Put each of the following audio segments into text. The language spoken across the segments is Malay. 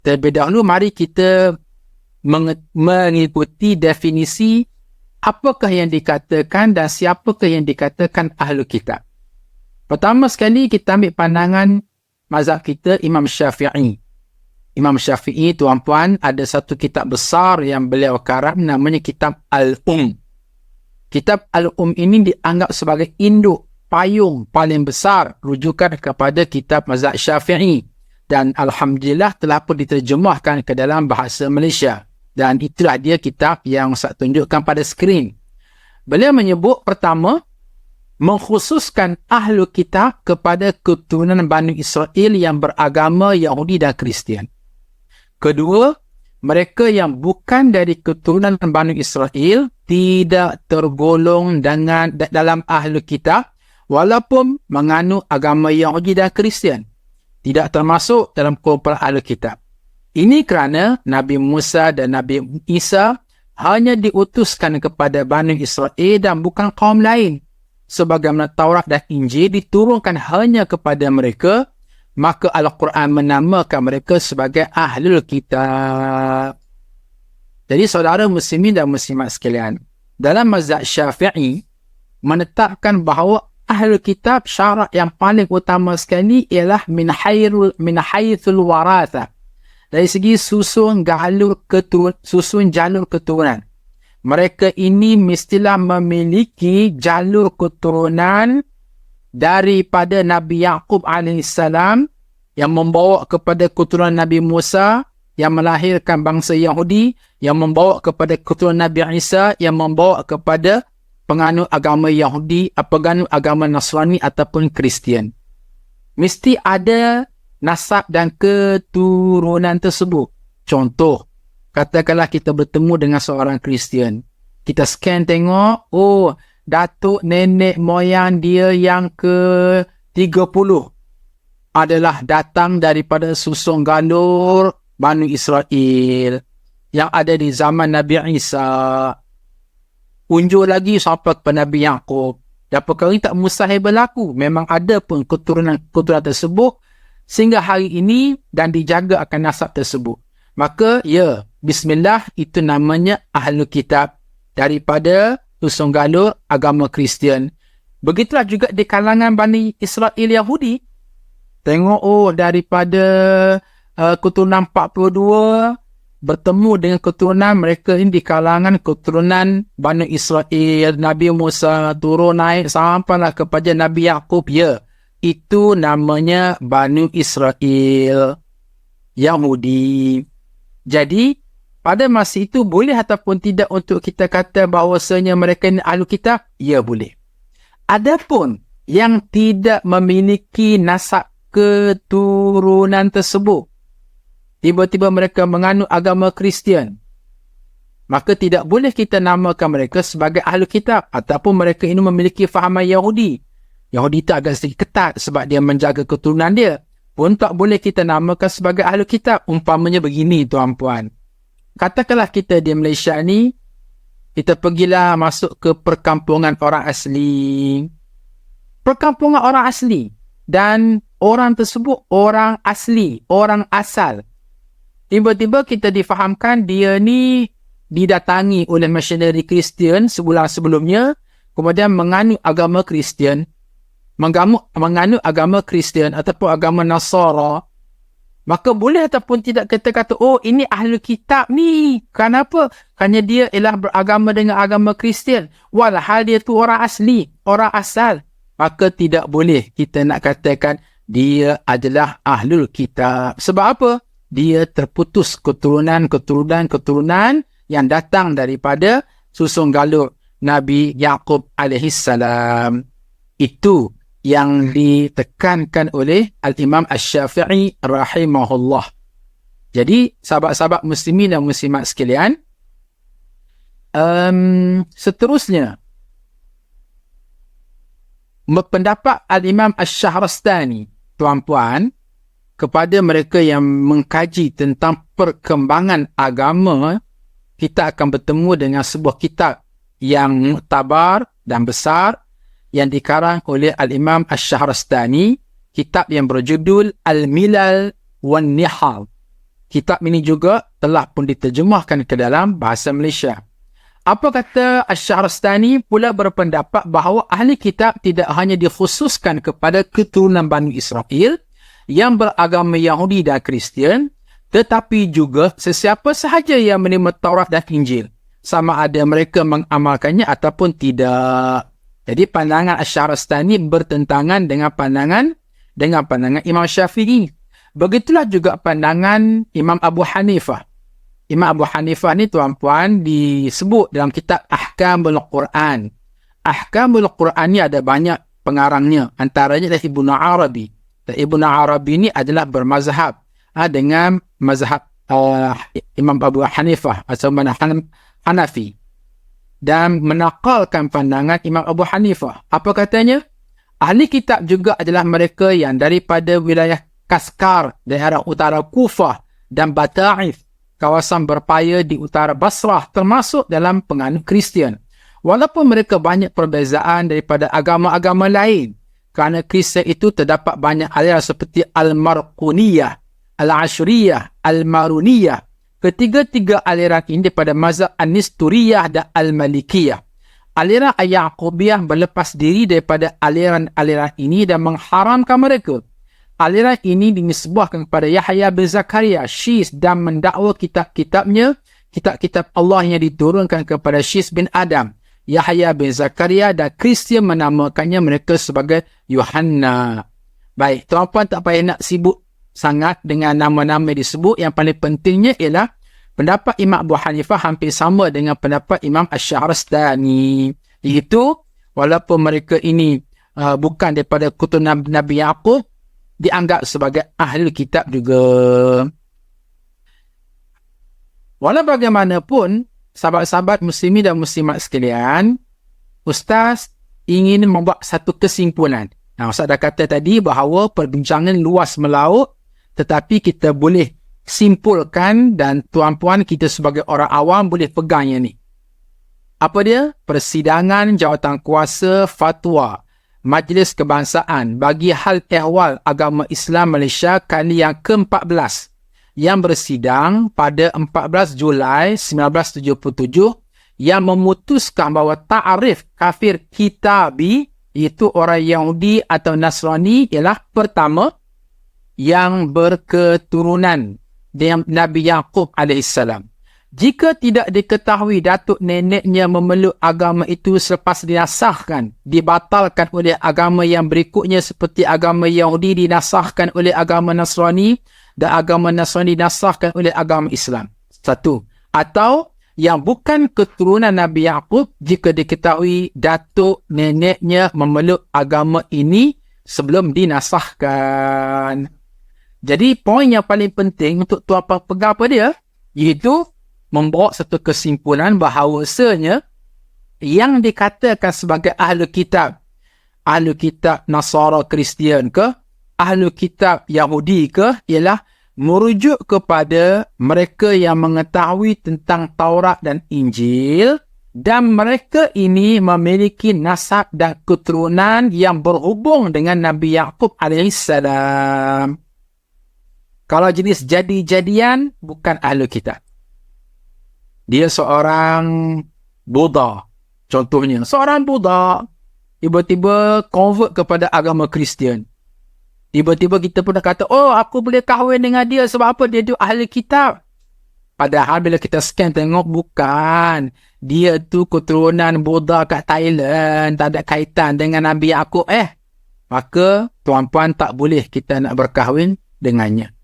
Terlebih dahulu mari kita mengikuti definisi apakah yang dikatakan dan siapakah yang dikatakan ahlu kitab. Pertama sekali kita ambil pandangan mazhab kita Imam Syafi'i. Imam Syafi'i, tuan-puan, ada satu kitab besar yang beliau karang namanya kitab Kitab Al-Um ini dianggap sebagai induk payung paling besar rujukan kepada kitab mazhab Syafi'i, dan alhamdulillah telah pun diterjemahkan ke dalam bahasa Malaysia, dan itulah dia kitab yang saya tunjukkan pada skrin. Beliau menyebut pertama mengkhususkan ahlu kitab kepada keturunan Bani Israel yang beragama Yahudi dan Kristian. Kedua, mereka yang bukan dari keturunan Bani Israel tidak tergolong dalam ahlu kitab walaupun menganut agama Yahudi dan Kristian. Tidak termasuk dalam kumpulan ahlu kitab. Ini kerana Nabi Musa dan Nabi Isa hanya diutuskan kepada Bani Israel dan bukan kaum lain. Sebagaimana Taurat dan Injil diturunkan hanya kepada mereka, maka Al-Quran menamakan mereka sebagai ahlul kitab. Jadi saudara muslimin dan muslimat sekalian, dalam mazhab Syafi'i menetapkan bahawa ahlul kitab syarat yang paling utama sekali ialah min haythul waratha, dari segi susun jalur keturunan. Mereka ini mestilah memiliki jalur keturunan daripada Nabi Yaqub AS yang membawa kepada keturunan Nabi Musa yang melahirkan bangsa Yahudi, yang membawa kepada keturunan Nabi Isa yang membawa kepada penganut agama Yahudi, penganut agama Nasrani ataupun Kristian. Mesti ada nasab dan keturunan tersebut. Contoh, katakanlah kita bertemu dengan seorang Kristian. Kita scan tengok, oh, datuk nenek moyang dia yang ke-30 adalah datang daripada susun galur Bani Israel yang ada di zaman Nabi Isa. Unjuk lagi sampai kepada Nabi Yaqub. Dan perkara ini tak mustahil berlaku. Memang ada pun keturunan tersebut sehingga hari ini dan dijaga akan nasab tersebut. Maka ya, bismillah, itu namanya ahlu kitab daripada susun galur agama Kristian. Begitulah juga di kalangan Bani Israel Yahudi. Tengok, oh, daripada keturunan 42 bertemu dengan keturunan mereka ini di kalangan keturunan Bani Israel, Nabi Musa turun naik sampailah kepada Nabi Yaqub. Ya, itu namanya Bani Israel Yahudi. Jadi pada masa itu boleh ataupun tidak untuk kita kata bahawasanya mereka ini ahlu kitab? Ya, boleh. Adapun yang tidak memiliki nasab keturunan tersebut, tiba-tiba mereka menganut agama Kristian, maka tidak boleh kita namakan mereka sebagai ahlu kitab, ataupun mereka ini memiliki fahaman Yahudi. Yahudi itu agak sedikit ketat sebab dia menjaga keturunan dia. Pun tak boleh kita namakan sebagai ahlu kitab. Umpamanya begini, tuan-puan. Katakanlah kita di Malaysia ni, kita pergilah masuk ke perkampungan orang asli. Perkampungan orang asli. Dan orang tersebut orang asli, orang asal. Tiba-tiba kita difahamkan dia ni didatangi oleh misionari Kristian sebulan sebelumnya, kemudian menganut agama Kristian, menganut agama Kristian ataupun agama Nasara. Maka boleh ataupun tidak kita kata, oh, ini ahli kitab ni. Kenapa? Kerana dia ialah beragama dengan agama Kristian. Walhal dia tu orang asli, orang asal. Maka tidak boleh kita nak katakan dia adalah ahlul kitab. Sebab apa? Dia terputus keturunan yang datang daripada susun galur Nabi Yaqub alaihissalam. Itu yang ditekankan oleh Al-Imam Asy-Syafi'i rahimahullah. Jadi, sahabat-sahabat muslimin dan muslimat sekalian, seterusnya, pendapat Al-Imam Asy-Syahrastani, tuan-puan, kepada mereka yang mengkaji tentang perkembangan agama, kita akan bertemu dengan sebuah kitab yang muktabar dan besar yang dikarang oleh Al-Imam Asy-Syahrastani, kitab yang berjudul Al-Milal wan Nihal. kitab ini juga telah pun diterjemahkan ke dalam bahasa Malaysia. Apa kata Asy-Syahrastani pula berpendapat bahawa ahli kitab tidak hanya dikhususkan kepada keturunan Bani Israel yang beragama Yahudi dan Kristian, tetapi juga sesiapa sahaja yang menerima Taurat dan Injil, sama ada mereka mengamalkannya ataupun tidak. Jadi pandangan Asy-Syahrastani bertentangan dengan pandangan Imam Syafi'i. Begitulah juga pandangan Imam Abu Hanifah. Imam Abu Hanifah ni tuan-puan disebut dalam kitab Ahkamul Quran. Ahkamul Quran ni ada banyak pengarangnya. Antaranya adalah Ibnu Arabi. Dan Ibnu Arabi ni adalah bermazhab dengan mazhab Imam Abu Hanifah atau Hanafi. Dan menakalkan pandangan Imam Abu Hanifah. Apa katanya? Ahli kitab juga adalah mereka yang daripada wilayah Kaskar, daerah utara Kufah dan Bata'if, kawasan berpaya di utara Basrah, termasuk dalam penganut Kristian. Walaupun mereka banyak perbezaan daripada agama-agama lain, kerana Kristian itu terdapat banyak aliran seperti Al-Marquniyah, Al-Ashriyah, Al-Maruniyah. Ketiga-tiga aliran ini daripada mazhab An-Nisturiyah dan Al-Malikiyah. Aliran Ya'qubiyah berlepas diri daripada aliran-aliran ini dan mengharamkan mereka. Aliran ini dinisbahkan kepada Yahya bin Zakaria, Syis, dan mendakwa kitab-kitabnya, kitab-kitab Allah yang diturunkan kepada Syis bin Adam, Yahya bin Zakaria, dan Kristian menamakannya mereka sebagai Yohanna. Baik, tuan-puan tak payah nak sibuk sangat dengan nama-nama disebut. Yang paling pentingnya ialah pendapat Imam Abu Hanifah hampir sama dengan pendapat Imam Asy-Syahrastani. Iaitu, walaupun mereka ini bukan daripada keturunan Nabi Yaqub, dianggap sebagai ahli kitab juga. Walau bagaimanapun, sahabat-sahabat muslimin dan muslimat sekalian, Ustaz ingin membuat satu kesimpulan. Ustaz dah kata tadi bahawa perbincangan luas melaut, tetapi kita boleh simpulkan dan tuan-puan kita sebagai orang awam boleh pegang yang ni. Apa dia? Persidangan Jawatankuasa Fatwa Majlis Kebangsaan bagi hal ehwal agama Islam Malaysia kali yang ke-14 yang bersidang pada 14 Julai 1977 yang memutuskan bahawa ta'rif kafir kitabi, iaitu orang Yahudi atau Nasrani, ialah pertama yang berketurunan dengan Nabi Yaqub AS. Jika tidak diketahui datuk neneknya memeluk agama itu selepas dinasahkan, dibatalkan oleh agama yang berikutnya seperti agama Yahudi dinasahkan oleh agama Nasrani dan agama Nasrani dinasahkan oleh agama Islam. Satu. Atau yang bukan keturunan Nabi Yaqub jika diketahui datuk neneknya memeluk agama ini sebelum dinasahkan. Jadi poin yang paling penting untuk tuan-puan pegang apa dia? Iaitu membawa satu kesimpulan bahawasanya yang dikatakan sebagai ahli kitab Nasara Kristian ke, ahli kitab Yahudi ke, ialah merujuk kepada mereka yang mengetahui tentang Taurat dan Injil, dan mereka ini memiliki nasab dan keturunan yang berhubung dengan Nabi Yaqub AS. Kalau jenis jadi-jadian, bukan ahli kitab. Dia seorang Buddha. Contohnya, seorang Buddha tiba-tiba convert kepada agama Kristian. Tiba-tiba kita pun dah kata, oh, aku boleh kahwin dengan dia sebab apa? Dia tu ahli kitab. Padahal bila kita scan tengok, bukan. Dia tu keturunan Buddha kat Thailand. Tak ada kaitan dengan Nabi Yaqub. Maka tuan-puan tak boleh kita nak berkahwin dengannya.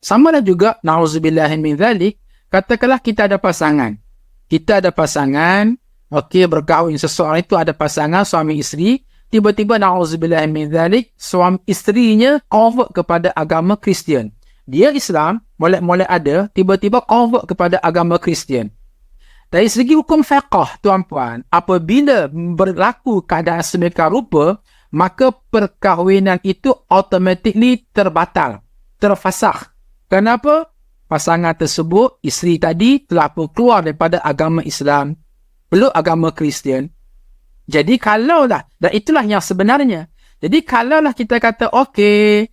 Sama lah juga, na'udzubillah min dzalik, katakanlah kita ada pasangan. Okey, berkahwin. Seseorang itu ada pasangan, suami isteri. Tiba-tiba, na'udzubillah min dzalik, suami isterinya convert kepada agama Kristian. Dia Islam, molek-molek ada, tiba-tiba convert kepada agama Kristian. Dari segi hukum fiqh, tuan-puan, apabila berlaku keadaan sedemikian rupa, maka perkahwinan itu automatically terbatal, terfasakh. Kenapa? Pasangan tersebut, isteri tadi telah pun keluar daripada agama Islam, peluk agama Kristian. Jadi kalaulah, dan itulah yang sebenarnya. Jadi kalaulah kita kata, okey,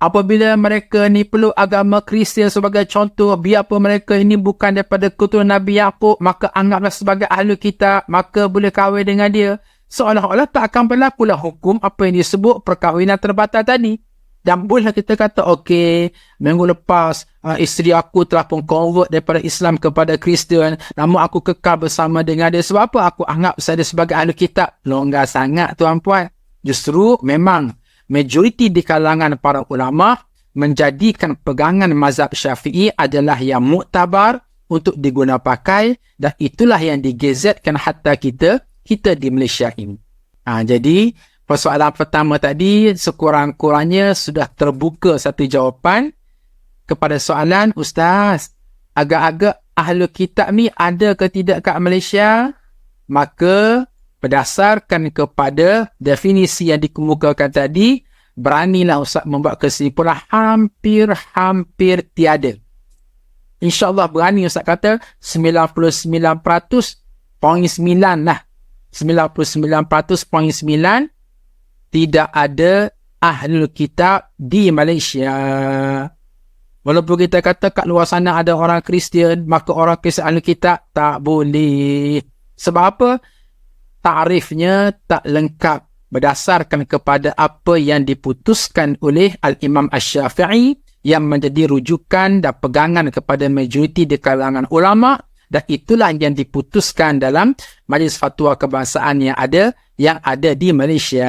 apabila mereka ni peluk agama Kristian sebagai contoh, biarpun mereka ini bukan daripada keturunan Nabi Yaqub, maka anggaplah sebagai ahli kitab, maka boleh kahwin dengan dia. Seolah-olah tak akan berlakulah hukum apa yang disebut perkahwinan terbatas tadi. Dan boleh kita kata, okey, minggu lepas isteri aku telah pun convert daripada Islam kepada Kristian, namun aku kekal bersama dengan dia. Sebab apa? Aku anggap saya sebagai ahli kitab. Longgar sangat tuan-puan. Justru memang majoriti di kalangan para ulama menjadikan pegangan mazhab Syafi'i adalah yang muktabar untuk diguna pakai, dan itulah yang digezetkan hatta kita di Malaysia ini. Jadi persoalan pertama tadi sekurang-kurangnya sudah terbuka satu jawapan kepada soalan, Ustaz, agak-agak ahli kitab ni ada ke tidak kat Malaysia? Maka berdasarkan kepada definisi yang dikemukakan tadi, beranilah Ustaz membuat kesimpulan hampir tiada. InsyaAllah berani Ustaz kata 99.9 lah. 99.9 tidak ada ahli kitab di Malaysia. Walaupun kita kata kat luar sana ada orang Kristian, maka orang Kristian ahli kitab, tak boleh. Sebab apa? Ta'rifnya tak lengkap berdasarkan kepada apa yang diputuskan oleh Al-Imam Asy-Syafi'i yang menjadi rujukan dan pegangan kepada majoriti di kalangan ulama, dan itulah yang diputuskan dalam Majlis Fatwa Kebangsaan yang ada di Malaysia.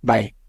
Baik.